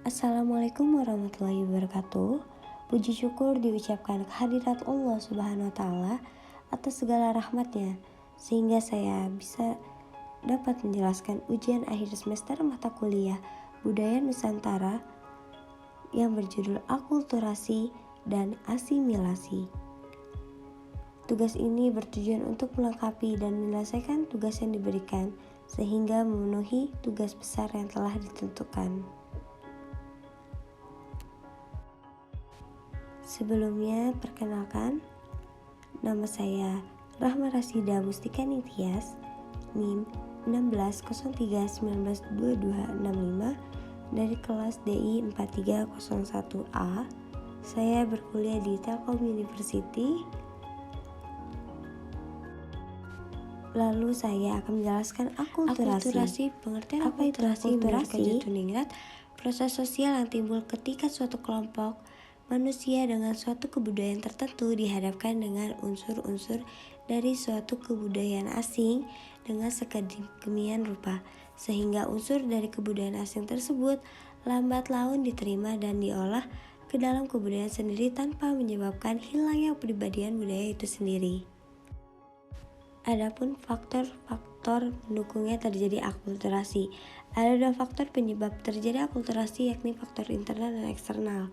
Assalamualaikum warahmatullahi wabarakatuh. Puji syukur diucapkan kehadirat Allah Subhanahu wa Ta'ala atas segala rahmatnya, sehingga saya bisa dapat menjelaskan ujian akhir semester mata kuliah Budaya Nusantara yang berjudul Akulturasi dan Asimilasi. Tugas ini bertujuan untuk melengkapi dan menyelesaikan tugas yang diberikan, sehingga memenuhi tugas besar yang telah ditentukan. Sebelumnya, perkenalkan, nama saya Rahma Rasida Mustika Nitias, NIM 1603192265 dari kelas DI 4301A. Saya berkuliah di Telkom University. Lalu saya akan menjelaskan akulturasi. Pengertian akulturasi menurut Tuningrat, proses sosial yang timbul ketika suatu kelompok manusia dengan suatu kebudayaan tertentu dihadapkan dengan unsur-unsur dari suatu kebudayaan asing dengan sedemikian rupa, sehingga unsur dari kebudayaan asing tersebut lambat laun diterima dan diolah ke dalam kebudayaan sendiri tanpa menyebabkan hilangnya kepribadian budaya itu sendiri. Adapun faktor-faktor mendukungnya terjadi akulturasi. Ada dua faktor penyebab terjadi akulturasi, yakni faktor internal dan eksternal.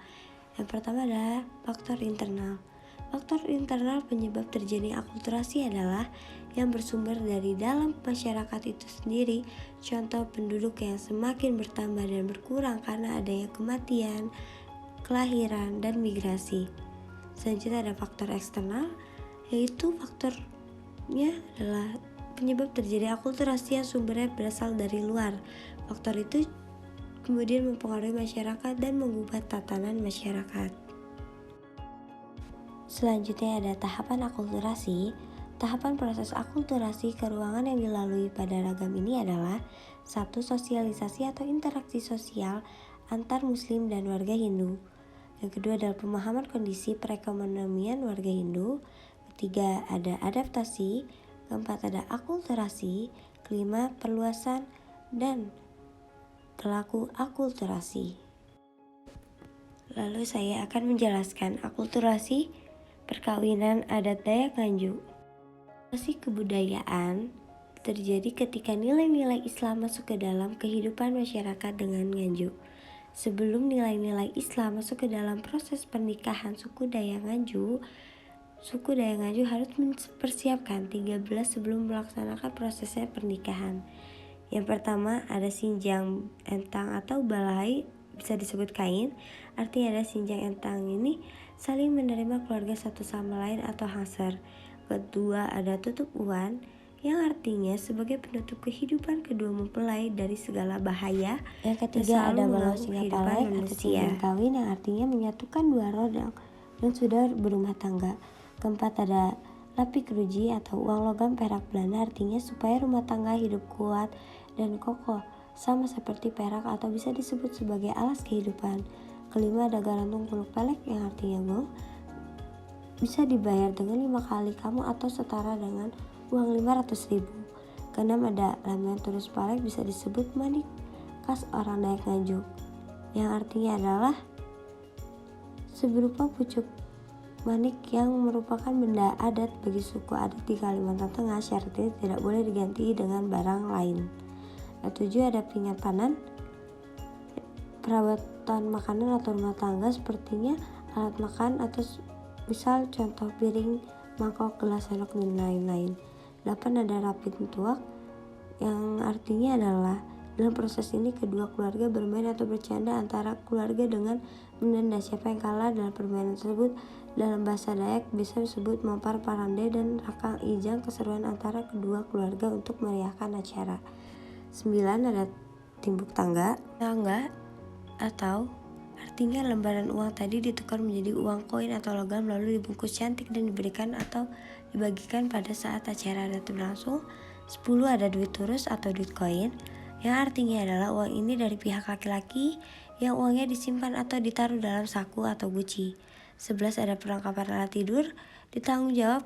Yang pertama adalah faktor internal. Faktor internal penyebab terjadi akulturasi adalah yang bersumber dari dalam masyarakat itu sendiri. Contoh, penduduk yang semakin bertambah dan berkurang karena adanya kematian, kelahiran, dan migrasi. Selanjutnya ada faktor eksternal, yaitu faktornya adalah penyebab terjadi akulturasi yang sumbernya berasal dari luar. Faktor itu kemudian mempengaruhi masyarakat dan mengubah tatanan masyarakat. Selanjutnya ada tahapan akulturasi. Tahapan proses akulturasi ke ruangan yang dilalui pada ragam ini adalah 1. Sosialisasi atau interaksi sosial antar muslim dan warga Hindu. Yang kedua adalah pemahaman kondisi perekonomian warga Hindu. Ketiga ada adaptasi. Keempat ada akulturasi. Kelima perluasan dan pelaku akulturasi. Lalu saya akan menjelaskan akulturasi perkawinan adat Dayak Nganjuk. Akulturasi kebudayaan terjadi ketika nilai-nilai Islam masuk ke dalam kehidupan masyarakat dengan Nganjuk. Sebelum nilai-nilai Islam masuk ke dalam proses pernikahan suku Dayak Nganjuk harus mempersiapkan 3 bulan sebelum melaksanakan prosesnya pernikahan. Yang pertama ada sinjang entang atau balai, bisa disebut kain. Artinya ada sinjang entang ini saling menerima keluarga satu sama lain atau hangser. Kedua ada tutup uan, yang artinya sebagai penutup kehidupan kedua mempelai dari segala bahaya. Yang ketiga ada balau singapalai atau cincin kawin, yang artinya menyatukan dua roh dan sudah berumah tangga. Keempat ada lapik ruji atau uang logam perak Belanda, artinya supaya rumah tangga hidup kuat dan kokoh, sama seperti perak atau bisa disebut sebagai alas kehidupan. Kelima ada garantung kuluk pelek, yang artinya gong, bisa dibayar dengan 5 kali kamu atau setara dengan uang 500.000. Keenam ada lamian turus palek, bisa disebut manik khas orang Dayak Nganjuk, yang artinya adalah seberupa pucuk manik yang merupakan benda adat bagi suku adat di Kalimantan Tengah. Syaratnya tidak boleh diganti dengan barang lain. Ketujuh ada penyimpanan perabot makanan atau rumah tangga, sepertinya alat makan atau misal contoh piring, mangkok, gelas, sendok, dan lain-lain. 8 ada rapid tuak, yang artinya adalah dalam proses ini kedua keluarga bermain atau bercanda antara keluarga dengan menenda. Siapa yang kalah dalam permainan tersebut dalam bahasa Dayak bisa disebut mampar parande dan rakang ijang, keseruan antara kedua keluarga untuk meriahkan acara. 9 ada timbuk tangga atau artinya lembaran uang tadi ditukar menjadi uang koin atau logam lalu dibungkus cantik dan diberikan atau dibagikan pada saat acara adat berlangsung. 10 ada duit turus atau duit koin, yang artinya adalah uang ini dari pihak laki-laki yang uangnya disimpan atau ditaruh dalam saku atau guci. 11 ada perlengkapan alat tidur ditanggung jawab,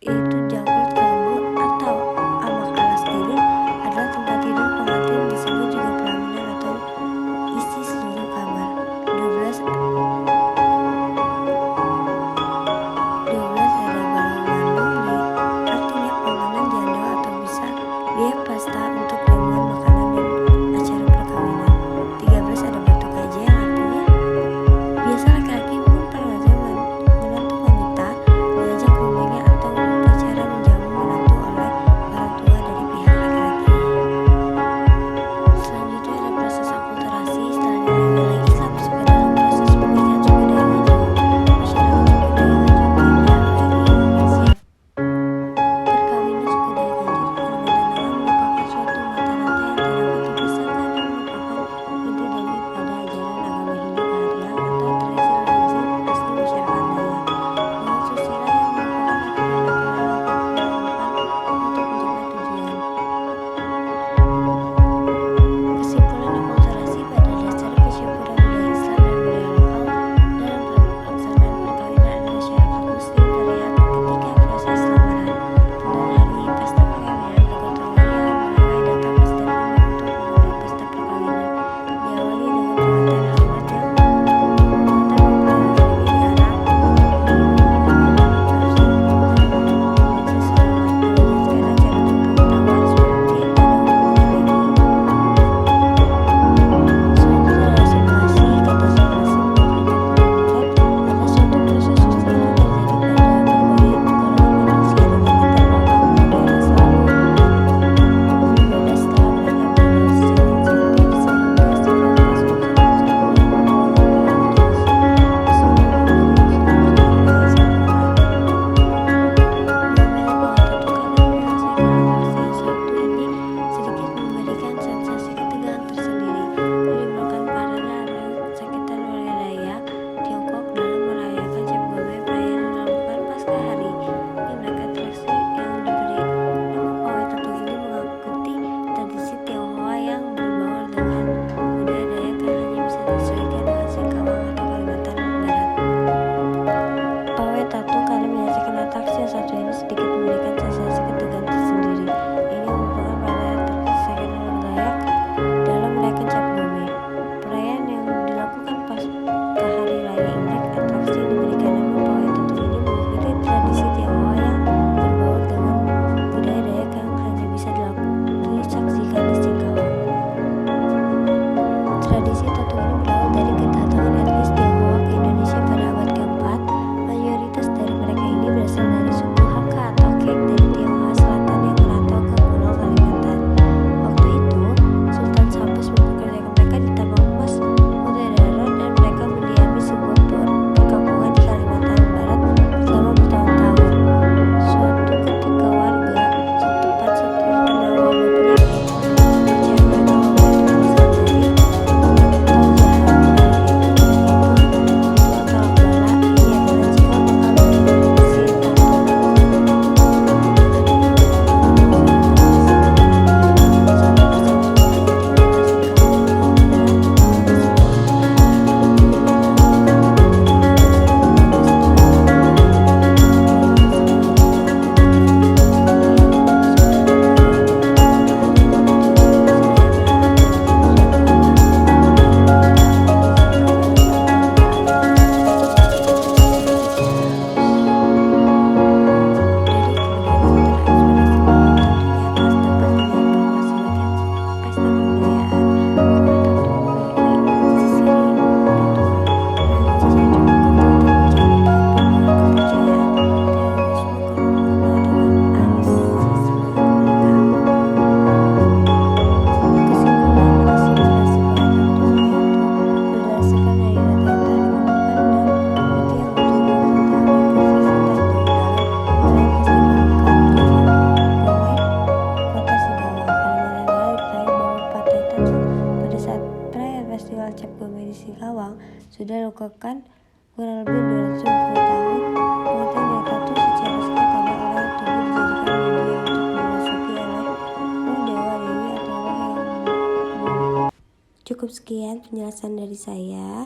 yaitu jangkrik, kelambu, atau amak alas tidur adalah tempat tidur pengantin, disebut juga pelaminan atau isi seluruh kamar. patung ini berawal dari kedatangan etnis Tionghoa ke Indonesia pada abad keempat. Mayoritas dari mereka ini berasal dari suku Hakka atau Kek dari Tionghoa Selatan yang merantau ke Pulau Kalimantan. Waktu itu, Sultan Sambus mempekerjakan mereka di tambang emas Mutiara dan mereka mendiami sebuah perkampungan di Kalimantan Barat selama bertahun-tahun. Suatu ketika warga setempat terkena wabah penyakit. Kepercayaan mereka wabah itu berasal dari atau jahat. Ritual tolak bala ini adalah jika bakal si Festival Cap Gomeh di Singkawang sudah dilakukan kurang lebih 250 tahun. Pengertian dari tato secara singkat adalah orang yang tubuh dijadikan media untuk dimasuki oleh roh dewa dewi atau roh yang Cukup sekian penjelasan dari saya.